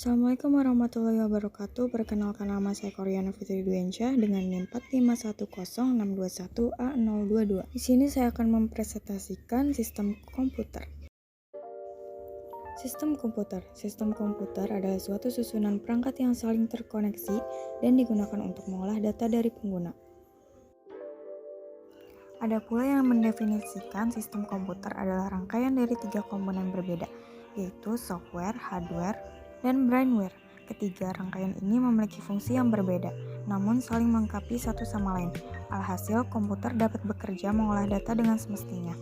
Assalamualaikum warahmatullahi wabarakatuh. Perkenalkan nama saya Koryana Fitri Duensyah dengan NIM 4510621A022. Di sini saya akan mempresentasikan sistem komputer. Sistem komputer adalah suatu susunan perangkat yang saling terkoneksi dan digunakan untuk mengolah data dari pengguna. Ada pula yang mendefinisikan sistem komputer adalah rangkaian dari 3 komponen berbeda, yaitu software, hardware, dan brainware. Ketiga rangkaian ini memiliki fungsi yang berbeda, namun saling melengkapi satu sama lain. Alhasil, komputer dapat bekerja mengolah data dengan semestinya.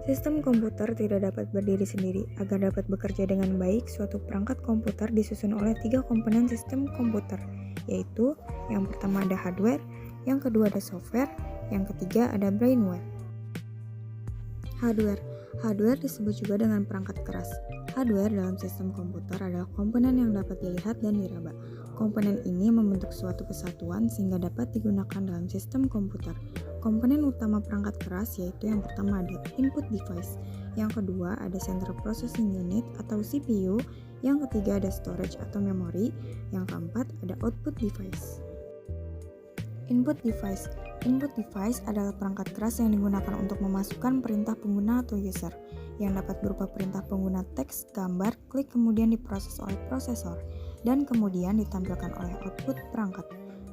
Sistem komputer tidak dapat berdiri sendiri. Agar dapat bekerja dengan baik, suatu perangkat komputer disusun oleh 3 komponen sistem komputer, yaitu yang pertama ada hardware, yang kedua ada software, yang ketiga ada brainware. Hardware disebut juga dengan perangkat keras. Hardware dalam sistem komputer adalah komponen yang dapat dilihat dan diraba. Komponen ini membentuk suatu kesatuan sehingga dapat digunakan dalam sistem komputer. Komponen utama perangkat keras yaitu yang pertama ada input device, yang kedua ada central processing unit atau CPU, yang ketiga ada storage atau memori, yang keempat ada output device. Input device adalah perangkat keras yang digunakan untuk memasukkan perintah pengguna atau user, yang dapat berupa perintah pengguna teks, gambar, klik kemudian diproses oleh prosesor, dan kemudian ditampilkan oleh output perangkat.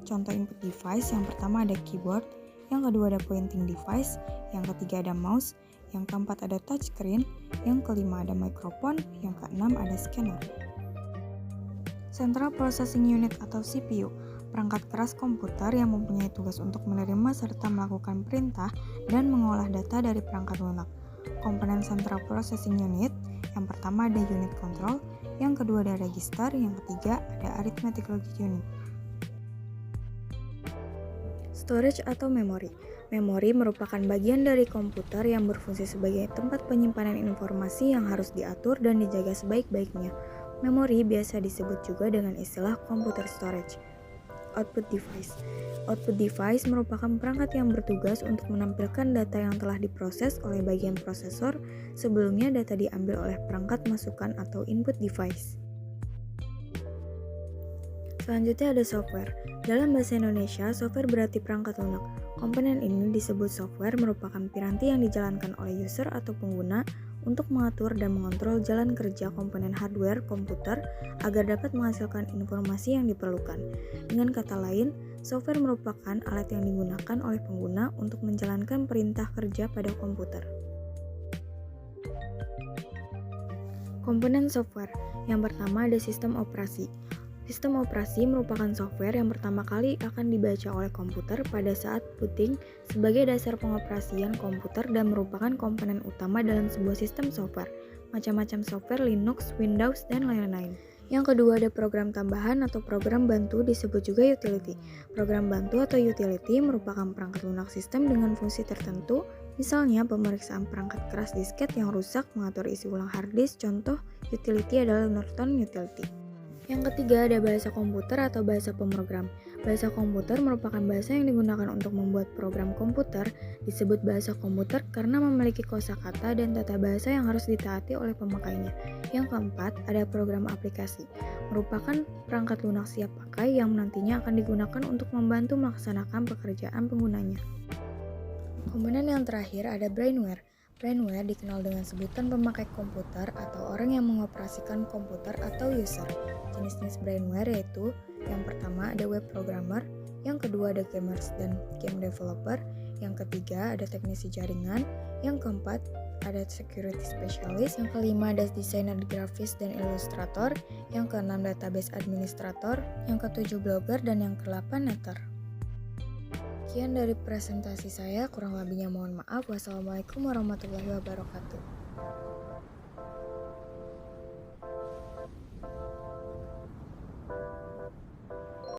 Contoh input device yang pertama ada keyboard, yang kedua ada pointing device, yang ketiga ada mouse, yang keempat ada touchscreen, yang kelima ada microphone, yang keenam ada scanner. Central Processing Unit atau CPU, perangkat keras komputer yang mempunyai tugas untuk menerima serta melakukan perintah dan mengolah data dari perangkat lunak. Komponen Central Processing Unit, yang pertama ada unit control, yang kedua ada register, yang ketiga ada arithmetic logic unit. Storage atau memori. Memori merupakan bagian dari komputer yang berfungsi sebagai tempat penyimpanan informasi yang harus diatur dan dijaga sebaik-baiknya. Memori biasa disebut juga dengan istilah computer storage. Output device merupakan perangkat yang bertugas untuk menampilkan data yang telah diproses oleh bagian prosesor sebelumnya data diambil oleh perangkat masukan atau input device. Selanjutnya ada software. Dalam bahasa Indonesia, software berarti perangkat lunak. Komponen ini disebut software merupakan piranti yang dijalankan oleh user atau pengguna untuk mengatur dan mengontrol jalan kerja komponen hardware komputer agar dapat menghasilkan informasi yang diperlukan. Dengan kata lain, software merupakan alat yang digunakan oleh pengguna untuk menjalankan perintah kerja pada komputer. Komponen software. Yang pertama ada sistem operasi. Sistem operasi merupakan software yang pertama kali akan dibaca oleh komputer pada saat booting sebagai dasar pengoperasian komputer dan merupakan komponen utama dalam sebuah sistem software. Macam-macam software Linux, Windows, dan lain-lain. Yang kedua ada program tambahan atau program bantu disebut juga utility. Program bantu atau utility merupakan perangkat lunak sistem dengan fungsi tertentu, misalnya pemeriksaan perangkat keras disket yang rusak, mengatur isi ulang hard disk. Contoh utility adalah Norton Utility. Yang ketiga ada bahasa komputer atau bahasa pemrogram. Bahasa komputer merupakan bahasa yang digunakan untuk membuat program komputer, disebut bahasa komputer karena memiliki kosakata dan tata bahasa yang harus ditaati oleh pemakainya. Yang keempat ada program aplikasi. Merupakan perangkat lunak siap pakai yang nantinya akan digunakan untuk membantu melaksanakan pekerjaan penggunanya. Komponen yang terakhir ada brainware. Brainware dikenal dengan sebutan pemakai komputer atau orang yang mengoperasikan komputer atau user. Jenis-jenis brainware yaitu yang pertama ada web programmer, yang kedua ada gamers dan game developer, yang ketiga ada teknisi jaringan, yang keempat ada security specialist, yang kelima ada desainer grafis dan ilustrator, yang keenam database administrator, yang ketujuh blogger, dan yang kedelapan netter. Sekian dari presentasi saya, kurang lebihnya mohon maaf. Wassalamualaikum warahmatullahi wabarakatuh.